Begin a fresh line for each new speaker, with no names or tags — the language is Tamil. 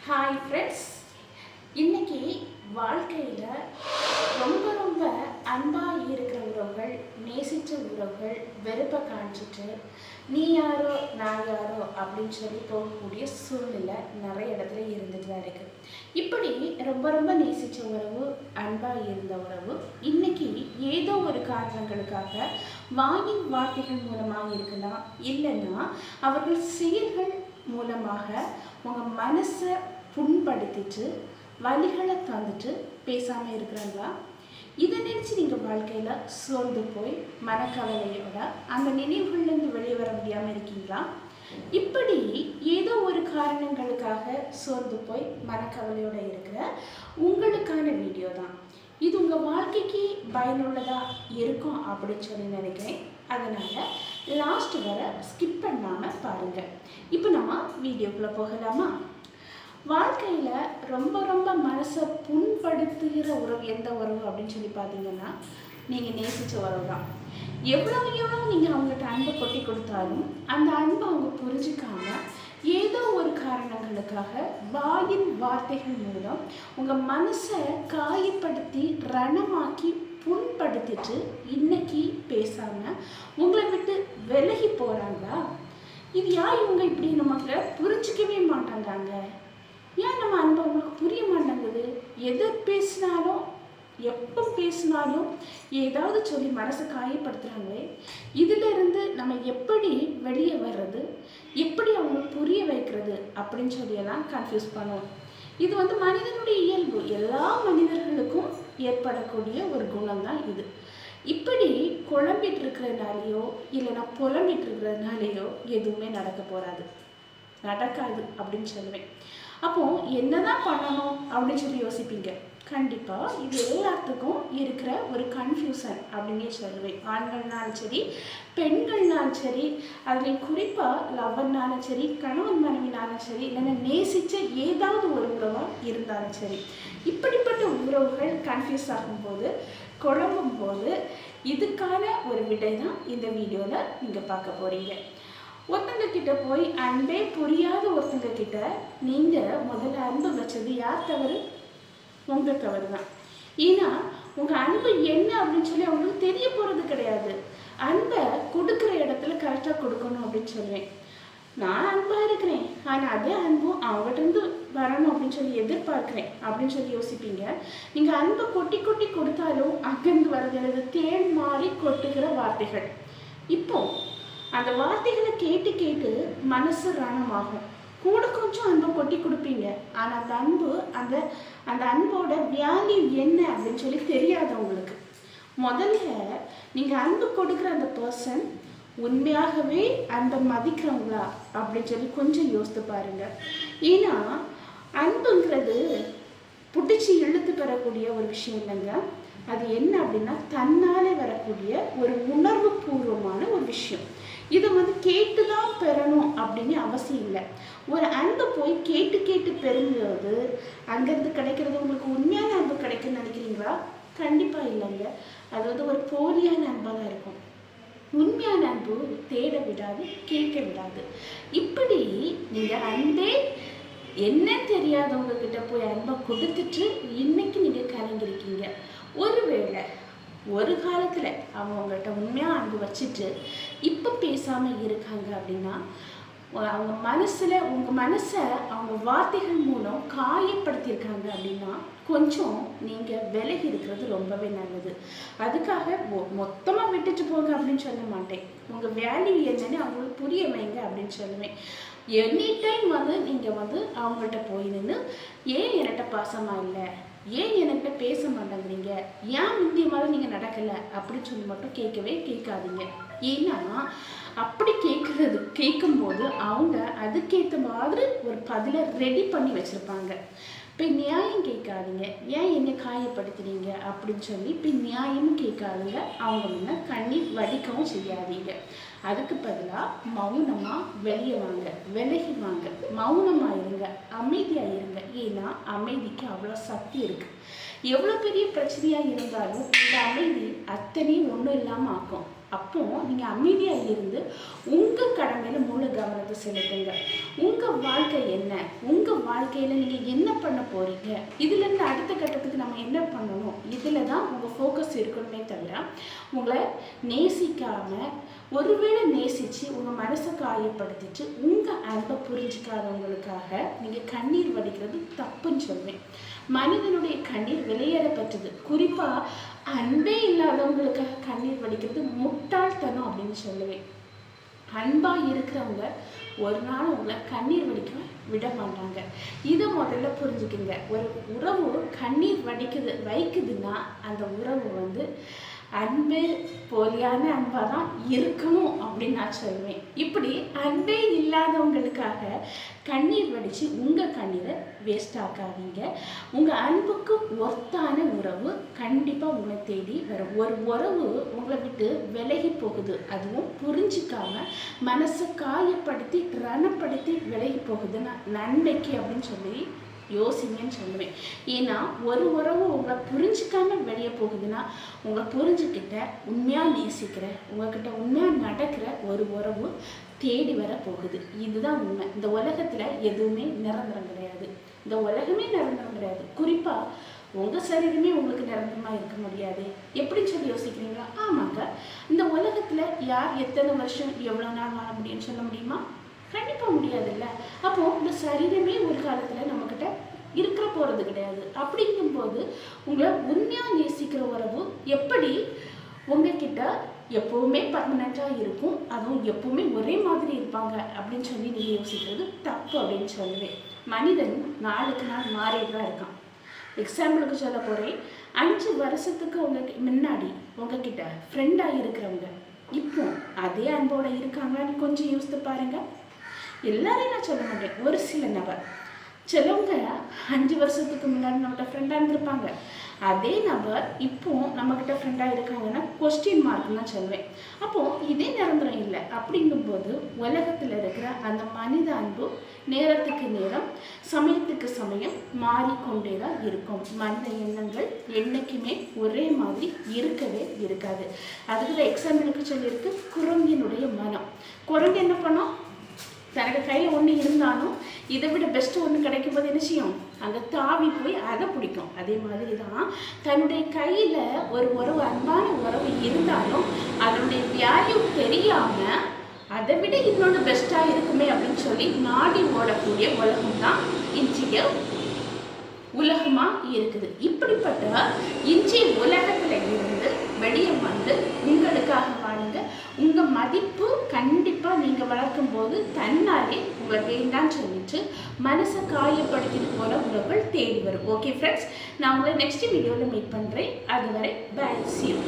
ஹாய் ஃப்ரெண்ட்ஸ், இன்னைக்கு வாழ்க்கையில் ரொம்ப ரொம்ப அன்பாக இருக்கிற உறவுகள், நேசித்த உறவுகள் வெறுப்பை காமிச்சிட்டு நீ யாரோ நான் யாரோ அப்படின்னு சொல்லி போகக்கூடிய சூழ்நிலை நிறைய இடத்துல இருந்துட்டு தான் இருக்குது. இப்படி ரொம்ப ரொம்ப நேசித்த உறவு, அன்பாக இருந்த உறவு இன்னைக்கு ஏதோ ஒரு காரணங்களுக்காக வாயின் வார்த்தைகள் மூலமாக இருக்கலாம், இல்லைன்னா அவர்கள் செயல்கள் மூலமாக உங்கள் மனசை புண்படுத்திட்டு வலிகளை தந்துட்டு பேசாமல் இருக்கிறாங்களா? இதை நினச்சி நீங்கள் வாழ்க்கையில் சோர்ந்து போய் மனக்கவலையோட அந்த நினைவுகள்லேருந்து வெளியே வர முடியாமல் இருக்கீங்களா? இப்படி ஏதோ ஒரு காரணங்களுக்காக சோர்ந்து போய் மனக்கவலையோடு இருக்கிற உங்களுக்கான வீடியோ தான் இது. உங்கள் வாழ்க்கைக்கு பயனுள்ளதாக இருக்கும் அப்படின்னு சொல்லி நினைக்கிறேன். அதனால் லாஸ்ட் வர ஸ்கிப் பண்ணாமல் பாருங்கள். இப்போ நம்ம வீடியோக்குள்ளே போகலாமா? வாழ்க்கையில் ரொம்ப ரொம்ப மனசை புண்படுத்துகிற உறவு எந்த உறவு அப்படின்னு சொல்லி பார்த்தீங்கன்னா, நீங்கள் நேசித்த உறவு தான். எவ்வளோ நீங்கள் அவங்ககிட்ட அன்பை கொட்டி கொடுத்தாலும் அந்த அன்பை அவங்க புரிஞ்சிக்காம ஏதோ ஒரு காரணங்களுக்காக வாயின் வார்த்தைகள் மூலம் உங்கள் மனசை காயப்படுத்தி ரணமாக்கி புண்படுத்திட்டு இன்னைக்கு பேசாமல் உங்களை விட்டு விலகி போகிறாங்களா? இது ஏன் இவங்க இப்படி நமக்கு புரிஞ்சிக்கவே மாட்டாங்க? ஏன் நம்ம அன்பு அவங்களுக்கு புரிய மாட்டேங்குது? எதை பேசினாலும் எப்போ பேசினாலும் ஏதாவது சொல்லி மனசை காயப்படுத்துகிறாங்களே. இதிலிருந்து நம்ம எப்படி வெளியே வர்றது, எப்படி அவங்களுக்கு புரிய வைக்கிறது அப்படின்னு சொல்லியெல்லாம் கன்ஃபியூஸ் பண்ணுவோம். இது மனிதனுடைய இயல்பு, எல்லா மனிதர்களுக்கும் ஏற்படக்கூடிய ஒரு குணம் தான் இது. இப்படி குழம்பிட்டு இருக்கிறதுனாலையோ இல்லைன்னா புலம்பிட்டு இருக்கிறதுனாலையோ எதுவுமே நடக்காது அப்படின்னு சொல்லுவேன். அப்போ என்னதான் பண்ணணும் அப்படின்னு சொல்லி யோசிப்பீங்க. கண்டிப்பாக இது எல்லாத்துக்கும் இருக்கிற ஒரு கன்ஃபியூஷன் அப்படின்னே சொல்லுவேன். ஆண்கள்னாலும் சரி, பெண்கள்னாலும் சரி, அதில் குறிப்பாக லவ்வர்னாலும் சரி, கணவன் மனைவினாலும் சரி, இல்லைன்னா நேசித்த ஏதாவது ஒரு உறவாக இருந்தாலும் சரி, இப்படிப்பட்ட உறவுகள் கன்ஃபியூஸ் ஆகும்போது, குழம்பும் போது இதுக்கான ஒரு விடை தான் இந்த வீடியோவில் நீங்கள் பார்க்க போகிறீங்க. ஒருத்தங்க கிட்ட போய் அன்பே புரியாத ஒருத்தங்க கிட்ட நீங்கள் முதல்ல அன்பு வச்சது யார் தவறு? உங்கள் தவறு தான். ஏன்னா உங்கள் அன்பு என்ன அப்படின்னு சொல்லி அவங்களுக்கு தெரிய போகிறது கிடையாது. அன்பை கொடுக்குற இடத்துல கரெக்டாக கொடுக்கணும் அப்படின்னு சொல்லுவேன். நான் அன்பாக இருக்கிறேன், ஆனால் அதே அன்பும் அவங்ககிட்டருந்து வரணும் அப்படின்னு சொல்லி எதிர்பார்க்குறேன் அப்படின்னு சொல்லி யோசிப்பீங்க. நீங்கள் அன்பை கொட்டி கொட்டி கொடுத்தாலும் அங்கேருந்து வரது எனது தேன் மாறி கொட்டுகிற வார்த்தைகள். இப்போ அந்த வார்த்தைகளை கேட்டு கேட்டு மனசு ரணமாகும். கூட கொஞ்சம் அன்பை கொட்டி கொடுப்பீங்க, ஆனால் அந்த அன்பு அந்த அன்போட வேல்யூ என்ன அப்படின்னு சொல்லி தெரியாது உங்களுக்கு. முதல்ல நீங்கள் அன்பு கொடுக்குற அந்த பர்சன் உண்மையாகவே அன்பை மதிக்கிறவங்களா அப்படின்னு சொல்லி கொஞ்சம் யோசித்து பாருங்க. ஏன்னா அன்புங்கிறது பிடிச்சி இழுத்து பெறக்கூடிய ஒரு விஷயம் இல்லைங்க. அது என்ன அப்படின்னா தன்னாலே வரக்கூடிய ஒரு உணர்வு பூர்வமான ஒரு விஷயம். இதை கேட்டு தான் பெறணும் அப்படின்னு அவசியம் இல்லை. ஒரு அன்பை போய் கேட்டு கேட்டு பெறும்போது அங்கேருந்து கிடைக்கிறது உங்களுக்கு உண்மையான அன்பு கிடைக்குன்னு நினைக்கிறீங்களா? கண்டிப்பாக இல்லைங்க. அது ஒரு போலியான அன்பாக தான் இருக்கும். உண்மையான அன்பு தேட விடாது, கேட்க விடாது. இப்படி நீங்கள் அன்பே என்ன தெரியாதவங்க கிட்ட போய் அன்பை கொடுத்துட்டு இன்னைக்கு நீங்கள் கலங்கிருக்கீங்க. ஒருவேளை ஒரு காலத்தில் அவங்ககிட்ட உண்மையாக அன்பு வச்சுட்டு இப்போ பேசாமல் இருக்காங்க அப்படின்னா, அவங்க உங்கள் மனசை அவங்க வார்த்தைகள் மூலம் காயப்படுத்தியிருக்காங்க அப்படின்னா கொஞ்சம் நீங்கள் விலகி இருக்கிறது ரொம்பவே நல்லது. அதுக்காக மொத்தமாக விட்டுட்டு போங்க அப்படின்னு சொல்ல மாட்டேன். உங்கள் வேல்யூ என்னன்னு அவங்களுக்கு புரிய வைங்க அப்படின்னு சொல்லுவேன். எனி டைம் நீங்கள் அவங்கள்ட்ட போய் நின்று ஏன் என்கிட்ட பாசமாக இல்லை, ஏன் என்கிட்ட பேச மாட்டேங்கிறீங்க, ஏன் முந்தைய மாதிரி நீங்கள் நடக்கலை அப்படின்னு சொல்லி மட்டும் கேட்காதீங்க. ஏன்னா அப்படி கேட்கும்போது அவங்க அதுக்கேற்ற மாதிரி ஒரு பதிலை ரெடி பண்ணி வச்சுருப்பாங்க. இப்போ நியாயம் கேட்காதீங்க, ஏன் என்னை காயப்படுத்துறீங்க அப்படின்னு சொல்லி இப்போ நியாயமும் கேட்காதீங்க. அவங்க கண்ணீர் வடிக்கவும் செய்யாதீங்க. அதுக்கு பதிலாக மௌனமாக வெளியே வாங்க, விலகி வாங்க, மௌனமாக இருங்க, அமைதியாக இருங்க. ஏன்னா அமைதிக்கு அவ்வளோ சக்தி இருக்குது. எவ்வளோ பெரிய பிரச்சனையாக இருந்தாலும் இந்த அமைதி அத்தனையும் ஒன்றும் இல்லாமல் ஆக்கும். அப்போ நீங்கள் அமைதியாக இருந்து உங்கள் கடமையில் முழு கவனத்தை செலுத்துங்க. உங்கள் வாழ்க்கை என்ன, உங்கள் வாழ்க்கையில் நீங்கள் என்ன பண்ண போகிறீங்க, இதுலேருந்து அடுத்த கட்டத்துக்கு நம்ம என்ன பண்ணணும், இதில் தான் உங்கள் ஃபோக்கஸ் இருக்கணுமே தவிர உங்களை நேசிக்காமல், ஒருவேளை நேசித்து உங்கள் மனசை காயப்படுத்திட்டு உங்கள் அன்பை புரிஞ்சிக்காதவங்களுக்காக நீங்கள் கண்ணீர் வடிக்கிறது தப்புன்னு சொல்வேன். மனிதனுடைய கண்ணீர் விலையேறப்பட்டது. குறிப்பாக அன்பே இல்லாதவங்களுக்காக கண்ணீர் வடிக்கிறது முட்டாள்தனம் அப்படின்னு சொல்லுவேன். அன்பாக இருக்கிறவங்க ஒரு நாள் உங்களை கண்ணீர் வடிக்க விட மாட்டாங்க. இதை முதல்ல புரிஞ்சுக்குங்க. ஒரு உறவு கண்ணீர் வைக்குதுன்னா அந்த உறவு அன்பே போலியான அன்பாக தான் இருக்கணும் அப்படின்னு நான் சொல்லுவேன். இப்படி அன்பே இல்லாதவங்களுக்காக கண்ணீர் வடித்து உங்கள் கண்ணீரை வேஸ்ட் ஆக்காதீங்க. உங்கள் அன்புக்கு ஒர்த்தான உறவு கண்டிப்பாக உங்களை தேடி வரும். ஒரு உறவு உங்களை விட்டு விலகி போகுது, அதுவும் புரிஞ்சிக்காம மனசை காயப்படுத்தி ரணப்படுத்தி விலகி போகுதுன்னா நன்மைக்கு அப்படின்னு சொல்லி யோசிங்கன்னு சொல்லுவேன். ஏன்னா ஒரு உறவு உங்களை புரிஞ்சிக்காம வெளியே போகுதுன்னா உங்களை புரிஞ்சுக்கிட்ட உண்மையாக நேசிக்கிற உங்ககிட்ட உண்மையாக நடக்கிற ஒரு உறவு தேடி வர போகுது. இதுதான் உண்மை. இந்த உலகத்தில் எதுவுமே நிரந்தரம் கிடையாது. இந்த உலகமே நிரந்தரம் கிடையாது. குறிப்பாக உங்கள் சரீரமே உங்களுக்கு நிரந்தரமாக இருக்க முடியாது. எப்படின்னு சொல்லி யோசிக்கிறீங்களா? ஆமாங்க, இந்த உலகத்தில் யார் எத்தனை வருஷம் எவ்வளோ நாள் வாழ முடியும்னு சொல்ல முடியுமா? கண்டிப்பாக முடியாதுல்ல. அப்போது இந்த சரீரமே ஒரு காலத்தில் நம்மக்கிட்ட இருக்கிற போகிறது கிடையாது. அப்படிங்கும்போது உங்களை உண்மையாக நேசிக்கிற உறவு எப்படி உங்ககிட்ட எப்போவுமே பர்மனெண்ட்டாக இருக்கும், அதுவும் எப்போவுமே ஒரே மாதிரி இருப்பாங்க அப்படின்னு சொல்லி நீங்கள் யோசிக்கிறது தப்பு அப்படின்னு சொல்லுவேன். மனிதன் நாளுக்கு நாள் மாறிட்டு தான் இருக்கான். எக்ஸாம்பிளுக்கு சொல்ல போகிறேன். 5 வருஷத்துக்கு முன்னாடி உங்ககிட்ட ஃப்ரெண்டாக இருக்கிறவங்க இப்போ அதே அன்போடு இருக்காங்கன்னு கொஞ்சம் யோசித்து பாருங்கள். எல்லாரையும் நான் சொல்ல மாட்டேன், ஒரு சில நபர். சிலவங்க 5 வருஷத்துக்கு முன்னாடி நம்மகிட்ட ஃப்ரெண்டாக இருந்திருப்பாங்க. அதே நபர் இப்போ நம்மக்கிட்ட ஃப்ரெண்டாக இருக்காங்கன்னா கொஸ்டின் மார்க் தான் சொல்வேன். அப்போது இதே நிரந்தரம் இல்லை. அப்படிங்கும்போது உலகத்தில் இருக்கிற அந்த மனித அன்பு நேரத்துக்கு நேரம் சமயத்துக்கு சமயம் மாறிக்கொண்டே தான் இருக்கும். மனித எண்ணங்கள் என்றைக்குமே ஒரே மாதிரி இருக்கவே இருக்காது. அதுக்கு தான் எக்ஸாம்பிளுக்கு சொல்லியிருக்கு குரங்கினுடைய மனம். குரங்கு என்ன பண்ணோம்? தனக்கு கையில் ஒன்று இருந்தாலும் இதை விட பெஸ்ட்டு ஒன்று கிடைக்கும் போது என்ன செய்யும்? அங்கே தாவி போய் அதை பிடிக்கும். அதே மாதிரி தான் தன்னுடைய கையில் ஒரு உறவு, அன்பான உறவு இருந்தாலும் அதனுடைய வேல்யூ தெரியாமல் அதை விட இன்னொன்று பெஸ்ட்டாக இருக்குமே அப்படின்னு சொல்லி நாடி ஓடக்கூடிய உலகம் தான் இன்றைய உலகமாக இருக்குது. இப்படிப்பட்ட இன்றைய உலகத்தில் இருந்து வெளியே வந்து உங்களுக்காக வாழுங்க. உங்கள் மதிப்பு கண்டிப்பாக நீங்கள் வளர்க்கும் போது தன்னாலே உங்களை வேண்டான்னு சொல்லிட்டு மனசை காயப்படுத்திட்டு போகிற உறவுகள் தேடி வரும். ஓகே ஃப்ரெண்ட்ஸ், நான் உங்களை நெக்ஸ்ட் வீடியோவில் மீட் பண்ணுறேன். அதுவரை பை, see you.